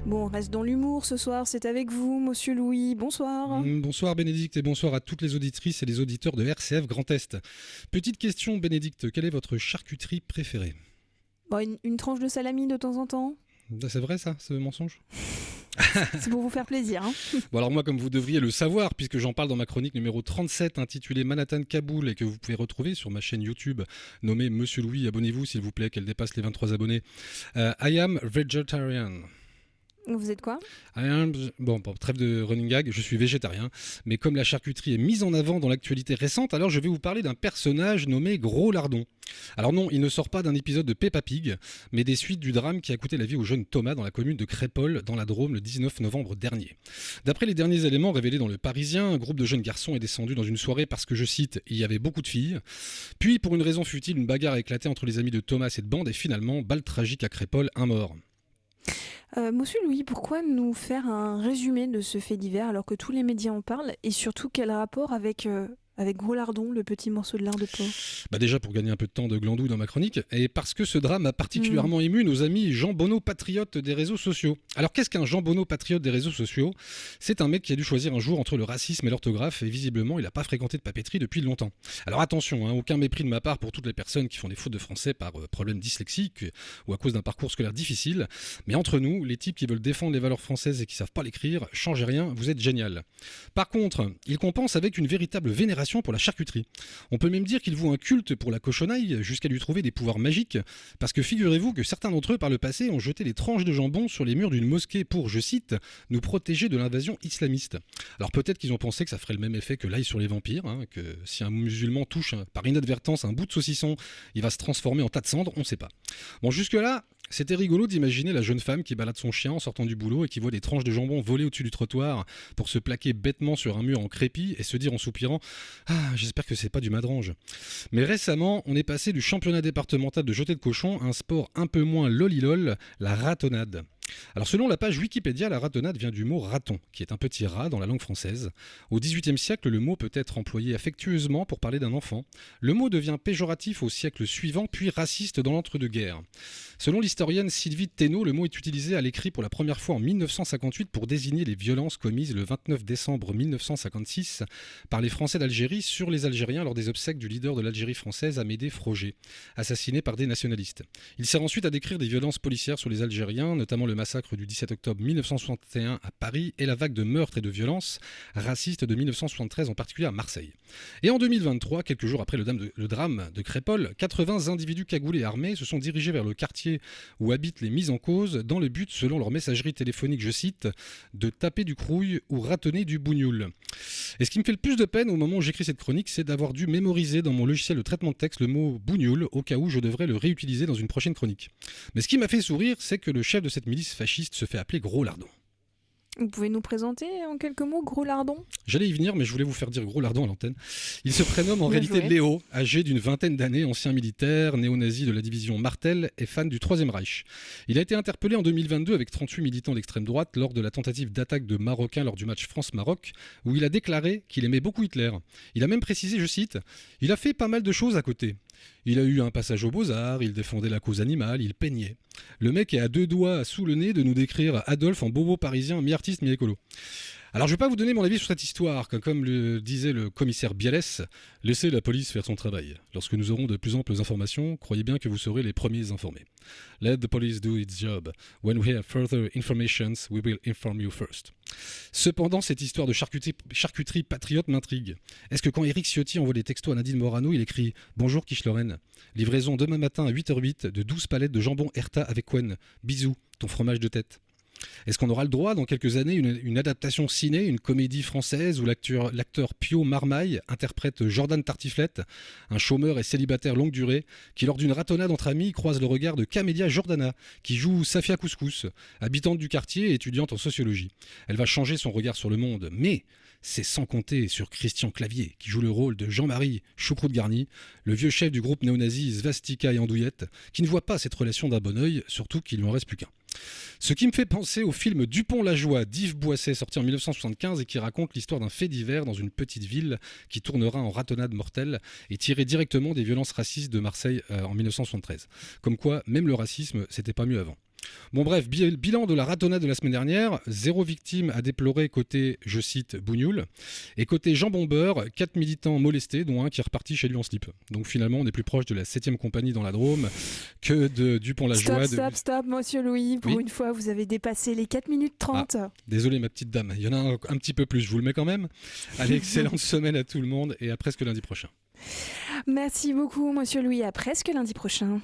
Bon, on reste dans l'humour ce soir, c'est avec vous, monsieur Louis. Bonsoir. Bonsoir Bénédicte et bonsoir à toutes les auditrices et les auditeurs de RCF Grand Est. Petite question Bénédicte, quelle est votre charcuterie préférée? Bon, une tranche de salami de temps en temps. C'est vrai ça, ce mensonge? C'est pour vous faire plaisir. Hein. Bon alors moi comme vous devriez le savoir puisque j'en parle dans ma chronique numéro 37 intitulée Manhattan Kaboul et que vous pouvez retrouver sur ma chaîne YouTube nommée Monsieur Louis, abonnez-vous s'il vous plaît qu'elle dépasse les 23 abonnés. I am vegetarian. Vous êtes quoi? Bon, trêve de running gag, je suis végétarien, mais comme la charcuterie est mise en avant dans l'actualité récente, alors je vais vous parler d'un personnage nommé Gros Lardon. Alors non, il ne sort pas d'un épisode de Peppa Pig, mais des suites du drame qui a coûté la vie au jeune Thomas dans la commune de Crépol, dans la Drôme, le 19 novembre dernier. D'après les derniers éléments révélés dans Le Parisien, un groupe de jeunes garçons est descendu dans une soirée parce que, je cite, il y avait beaucoup de filles. Puis, pour une raison futile, une bagarre a éclaté entre les amis de Thomas et cette bande, et finalement, balle tragique à Crépol, un mort. Monsieur Louis, pourquoi nous faire un résumé de ce fait divers alors que tous les médias en parlent et surtout quel rapport avec Gros Lardon, le petit morceau de lard de porc? Déjà pour gagner un peu de temps de glandou dans ma chronique, et parce que ce drame a particulièrement ému nos amis Jean Bonneau patriotes des réseaux sociaux. Alors qu'est-ce qu'un Jean Bonneau patriote des réseaux sociaux? C'est un mec qui a dû choisir un jour entre le racisme et l'orthographe, et visiblement il n'a pas fréquenté de papeterie depuis longtemps. Alors attention, aucun mépris de ma part pour toutes les personnes qui font des fautes de français par problème dyslexique ou à cause d'un parcours scolaire difficile, mais entre nous, les types qui veulent défendre les valeurs françaises et qui savent pas l'écrire, changez rien, vous êtes génial. Par contre, ils compensent avec une véritable vénération pour la charcuterie. On peut même dire qu'ils vouent un culte pour la cochonaille jusqu'à lui trouver des pouvoirs magiques, parce que figurez-vous que certains d'entre eux par le passé ont jeté des tranches de jambon sur les murs d'une mosquée pour, je cite, nous protéger de l'invasion islamiste. Alors peut-être qu'ils ont pensé que ça ferait le même effet que l'ail sur les vampires, que si un musulman touche par inadvertance un bout de saucisson, il va se transformer en tas de cendres, on sait pas. Bon, jusque-là, c'était rigolo d'imaginer la jeune femme qui balade son chien en sortant du boulot et qui voit des tranches de jambon voler au-dessus du trottoir pour se plaquer bêtement sur un mur en crépi et se dire en soupirant « Ah, j'espère que c'est pas du madrange ». Mais récemment, on est passé du championnat départemental de jeté de cochon à un sport un peu moins lolilol, la ratonnade. Alors selon la page Wikipédia, la ratonnade vient du mot raton, qui est un petit rat dans la langue française. Au XVIIIe siècle, le mot peut être employé affectueusement pour parler d'un enfant. Le mot devient péjoratif au siècle suivant, puis raciste dans l'entre-deux-guerres. Selon l'historienne Sylvie Thénault, le mot est utilisé à l'écrit pour la première fois en 1958 pour désigner les violences commises le 29 décembre 1956 par les Français d'Algérie sur les Algériens lors des obsèques du leader de l'Algérie française, Amédée Froger, assassiné par des nationalistes. Il sert ensuite à décrire des violences policières sur les Algériens, notamment le massacre du 17 octobre 1961 à Paris et la vague de meurtres et de violences racistes de 1973, en particulier à Marseille. Et en 2023, quelques jours après le drame de Crépol, 80 individus cagoulés et armés se sont dirigés vers le quartier où habitent les mises en cause dans le but, selon leur messagerie téléphonique, je cite, de taper du crouille ou ratonner du bougnoul. Et ce qui me fait le plus de peine au moment où j'écris cette chronique, c'est d'avoir dû mémoriser dans mon logiciel de traitement de texte le mot bougnoul au cas où je devrais le réutiliser dans une prochaine chronique. Mais ce qui m'a fait sourire, c'est que le chef de cette milice fasciste se fait appeler Gros Lardon. Vous pouvez nous présenter en quelques mots Gros Lardon? J'allais y venir, mais je voulais vous faire dire Gros Lardon à l'antenne. Il se prénomme en réalité joué. Léo, âgé d'une vingtaine d'années, ancien militaire, néo-nazi de la division Martel et fan du Troisième Reich. Il a été interpellé en 2022 avec 38 militants d'extrême droite lors de la tentative d'attaque de Marocains lors du match France-Maroc, où il a déclaré qu'il aimait beaucoup Hitler. Il a même précisé, je cite, « Il a fait pas mal de choses à côté. Il a eu un passage aux Beaux-Arts, il défendait la cause animale, il peignait. Le mec est à deux doigts sous le nez de nous décrire Adolphe en bobo parisien, mi-artiste, mi-écolo. » Alors je ne vais pas vous donner mon avis sur cette histoire, comme le disait le commissaire Bialès, laissez la police faire son travail. Lorsque nous aurons de plus amples informations, croyez bien que vous serez les premiers informés. Let the police do its job. When we have further informations, we will inform you first. Cependant, cette histoire de charcuterie patriote m'intrigue. Est-ce que quand Éric Ciotti envoie des textos à Nadine Morano, il écrit « Bonjour quiche Lorraine. Livraison demain matin à 8h08 de 12 palettes de jambon Herta avec Quen. Bisous, ton fromage de tête. » Est-ce qu'on aura le droit dans quelques années une adaptation ciné, une comédie française où l'acteur Pio Marmaille interprète Jordan Tartiflette, un chômeur et célibataire longue durée, qui lors d'une ratonnade entre amis croise le regard de Camélia Jordana, qui joue Safia Couscous, habitante du quartier et étudiante en sociologie. Elle va changer son regard sur le monde, mais c'est sans compter sur Christian Clavier, qui joue le rôle de Jean-Marie Choucroute Garni, le vieux chef du groupe néo-nazi Svastika et Andouillette, qui ne voit pas cette relation d'un bon œil, surtout qu'il n'en reste plus qu'un. Ce qui me fait penser au film Dupont-la-Joie d'Yves Boisset, sorti en 1975 et qui raconte l'histoire d'un fait divers dans une petite ville qui tournera en ratonnade mortelle et tiré directement des violences racistes de Marseille en 1973. Comme quoi, même le racisme, c'était pas mieux avant. Bon bref, bilan de la ratonnade de la semaine dernière, 0 victime à déplorer côté, je cite, Bougnoul, et côté jambon beurre, 4 militants molestés, dont un qui est reparti chez lui en slip. Donc finalement, on est plus proche de la 7e compagnie dans la Drôme que de Dupont-la-Joie. Stop, monsieur Louis, pour Oui. une fois, vous avez dépassé les 4 minutes 30. Désolé ma petite dame, il y en a un petit peu plus, je vous le mets quand même. Allez, excellente semaine à tout le monde et à presque lundi prochain. Merci beaucoup, monsieur Louis, à presque lundi prochain.